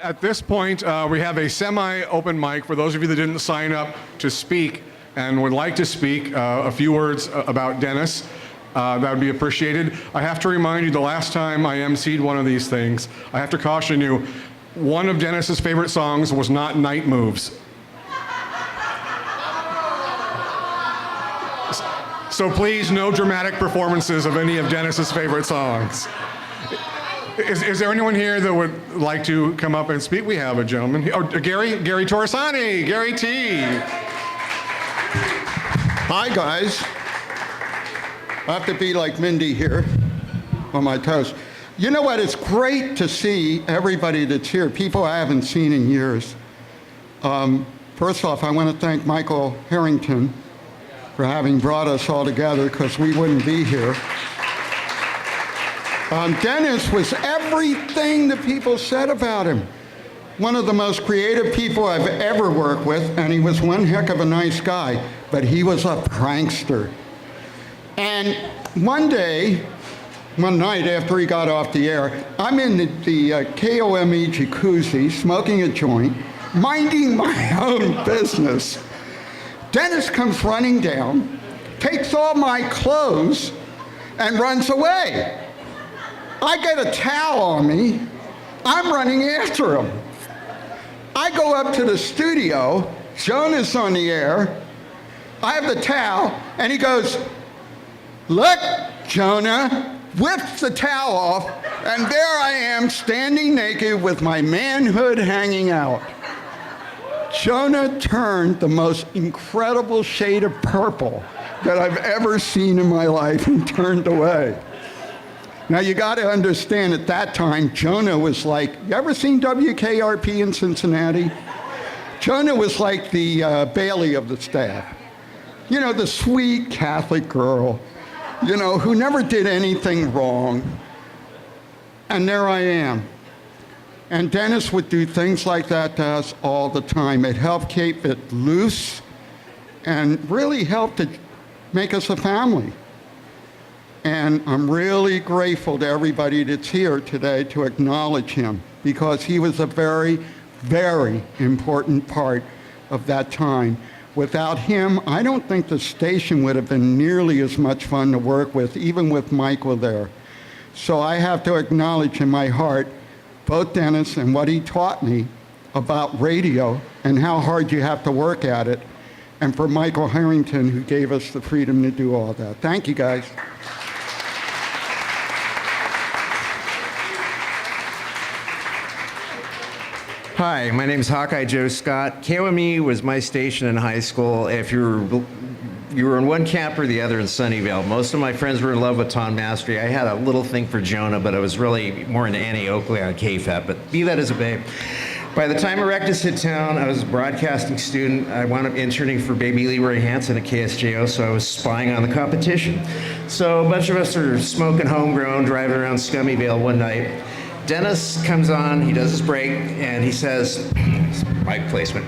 At this point, we have a semi-open mic for those of you that didn't sign up to speak and would like to speak a few words about Dennis. That would be appreciated. I have to remind you, the last time I emceed one of these things, I have to caution you, one of Dennis's favorite songs was not Night Moves. So please, no dramatic performances of any of Dennis's favorite songs. Is there anyone here that would like to come up and speak? We have a gentleman. Oh, Gary Torresani, Gary T. Hi, guys. I have to be like Mindy here on my toes. You know what? It's great to see everybody that's here, people I haven't seen in years. First off, I want to thank Michael Harrington for having brought us all together, because we wouldn't be here. Dennis was everything that people said about him. One of the most creative people I've ever worked with, and he was one heck of a nice guy, but he was a prankster. And one night after he got off the air, I'm in the KOME jacuzzi, smoking a joint, minding my own business. Dennis comes running down, takes all my clothes, and runs away. I get a towel on me. I'm running after him. I go up to the studio. Jonah's on the air. I have the towel, and he goes, "Look, Jonah," whips the towel off, and there I am standing naked with my manhood hanging out. Jonah turned the most incredible shade of purple that I've ever seen in my life and turned away. Now, you got to understand, at that time, Jonah was like, you ever seen WKRP in Cincinnati? Jonah was like the Bailey of the staff. You know, the sweet Catholic girl, you know, who never did anything wrong. And there I am. And Dennis would do things like that to us all the time. It helped keep it loose and really helped to make us a family. And I'm really grateful to everybody that's here today to acknowledge him, because he was a very, very important part of that time. Without him, I don't think the station would have been nearly as much fun to work with, even with Michael there. So I have to acknowledge in my heart both Dennis and what he taught me about radio and how hard you have to work at it, and for Michael Harrington, who gave us the freedom to do all that. Thank you, guys. Hi, my name is Hawkeye Joe Scott. KOME was my station in high school. If you were in one camp or the other in Sunnyvale. Most of my friends were in love with Tom Mastery. I had a little thing for Jonah, but I was really more into Annie Oakley on KFAP, but be that as it may. By the time Erectus hit town, I was a broadcasting student. I wound up interning for baby Leroy Hansen at KSJO, so I was spying on the competition. So a bunch of us are smoking homegrown, driving around Scummyvale one night. Dennis comes on, he does his break, and he says, mic placement.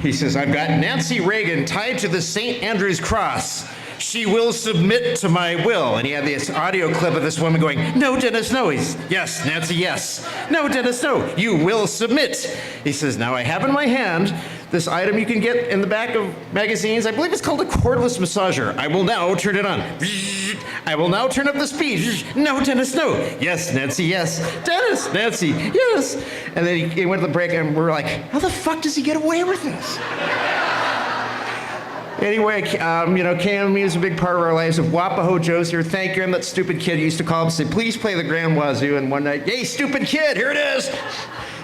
He says, "I've got Nancy Reagan tied to the St. Andrew's cross. She will submit to my will." And he had this audio clip of this woman going, "No, Dennis, no." He's, "Yes, Nancy, yes." "No, Dennis, no. You will submit." He says, "Now I have in my hand this item you can get in the back of magazines. I believe it's called a cordless massager. I will now turn it on. I will now turn up the speed. No, Dennis, no. Yes, Nancy, yes. Dennis, Nancy, yes." And then he went to the break, and we're like, how the fuck does he get away with this? Anyway, you know, KOME is a big part of our lives. If Wapaho Joe's here, thank you. I'm that stupid kid who used to call him and say, "Please play the Grand Wazoo." And one night, "Hey, stupid kid, here it is."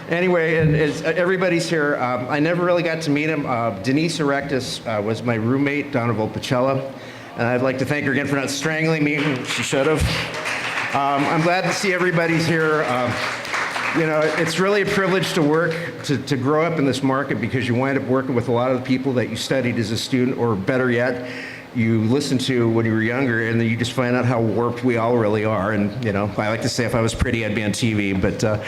Anyway, and everybody's here. I never really got to meet him. Denise Erectus was my roommate down at Volpicella. And I'd like to thank her again for not strangling me. She should have. I'm glad to see everybody's here. You know, it's really a privilege to work, to grow up in this market, because you wind up working with a lot of the people that you studied as a student, or better yet, you listened to when you were younger, and then you just find out how warped we all really are. And, you know, I like to say if I was pretty, I'd be on TV. But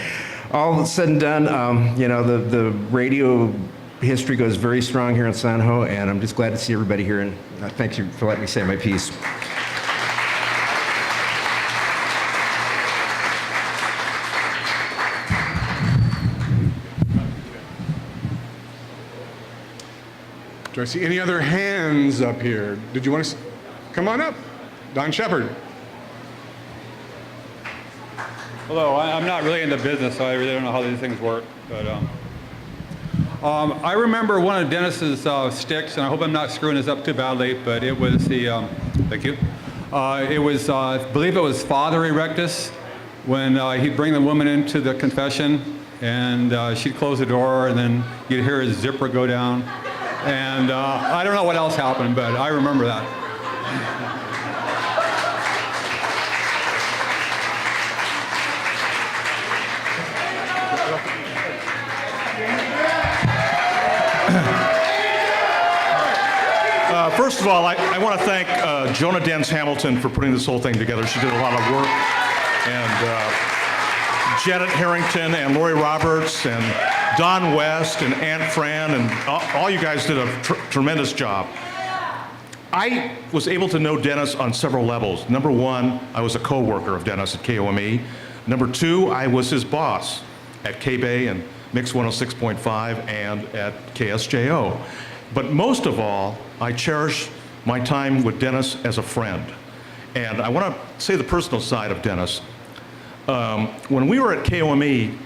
all said and done, you know, the radio history goes very strong here in San Ho, and I'm just glad to see everybody here, and thank you for letting me say my piece. Do I see any other hands up here? Did you want to come on up? Don Shepard. Hello, I'm not really in the business, so I really don't know how these things work. But I remember one of Dennis's sticks, and I hope I'm not screwing this up too badly, but it was the, thank you. It was, I believe it was Father Erectus, when he'd bring the woman into the confession, and she'd close the door, and then you'd hear his zipper go down. And I don't know what else happened, but I remember that. First of all, I want to thank Jonah Dance Hamilton for putting this whole thing together. She did a lot of work. And Janet Harrington and Lori Roberts and Don West and Aunt Fran and all you guys did a tremendous job. I was able to know Dennis on several levels. Number one, I was a co-worker of Dennis at KOME. Number two, I was his boss at K-Bay and Mix 106.5 and at KSJO. But most of all, I cherish my time with Dennis as a friend. And I want to say the personal side of Dennis. When we were at KOME,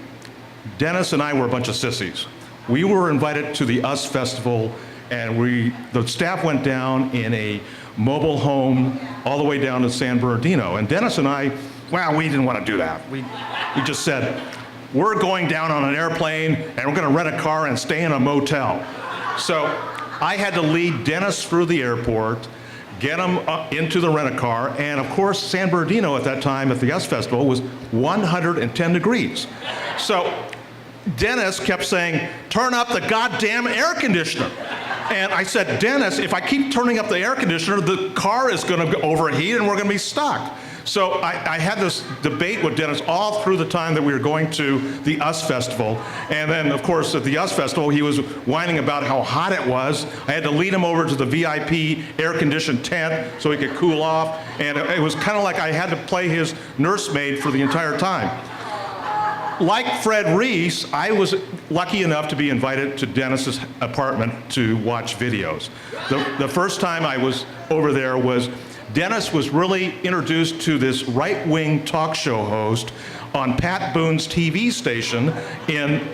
Dennis and I were a bunch of sissies. We were invited to the US Festival, and the staff went down in a mobile home all the way down to San Bernardino. And Dennis and I, well, we didn't want to do that. We just said, we're going down on an airplane, and we're going to rent a car and stay in a motel. So I had to lead Dennis through the airport, get him into the rent-a-car, and of course, San Bernardino at that time at the US Festival was 110 degrees. So Dennis kept saying, turn up the goddamn air conditioner. And I said, Dennis, if I keep turning up the air conditioner, the car is going to overheat and we're going to be stuck. So I had this debate with Dennis all through the time that we were going to the US Festival. And then, of course, at the US Festival, he was whining about how hot it was. I had to lead him over to the VIP air-conditioned tent so he could cool off. And it was kind of like I had to play his nursemaid for the entire time. Like Fred Reese, I was lucky enough to be invited to Dennis's apartment to watch videos. The first time I was over there was Dennis was really introduced to this right-wing talk show host on Pat Boone's TV station in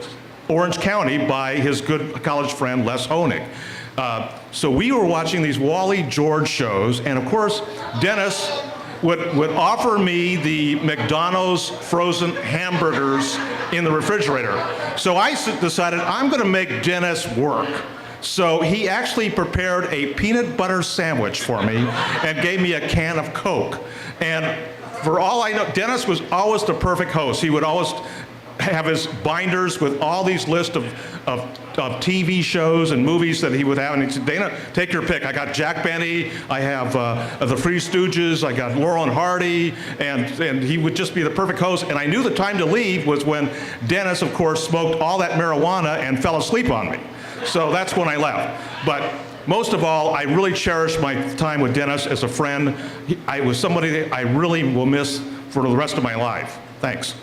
Orange County by his good college friend Les Honig. So we were watching these Wally George shows, and of course, Dennis would offer me the McDonald's frozen hamburgers in the refrigerator. So I decided I'm going to make Dennis work. So he actually prepared a peanut butter sandwich for me and gave me a can of Coke. And for all I know, Dennis was always the perfect host. He would always have his binders with all these lists of TV shows and movies that he would have. And he said, Dana, take your pick. I got Jack Benny, I have the Three Stooges, I got Laurel and Hardy, and he would just be the perfect host. And I knew the time to leave was when Dennis, of course, smoked all that marijuana and fell asleep on me. So that's when I left. But most of all, I really cherish my time with Dennis as a friend. I was somebody that I really will miss for the rest of my life. Thanks.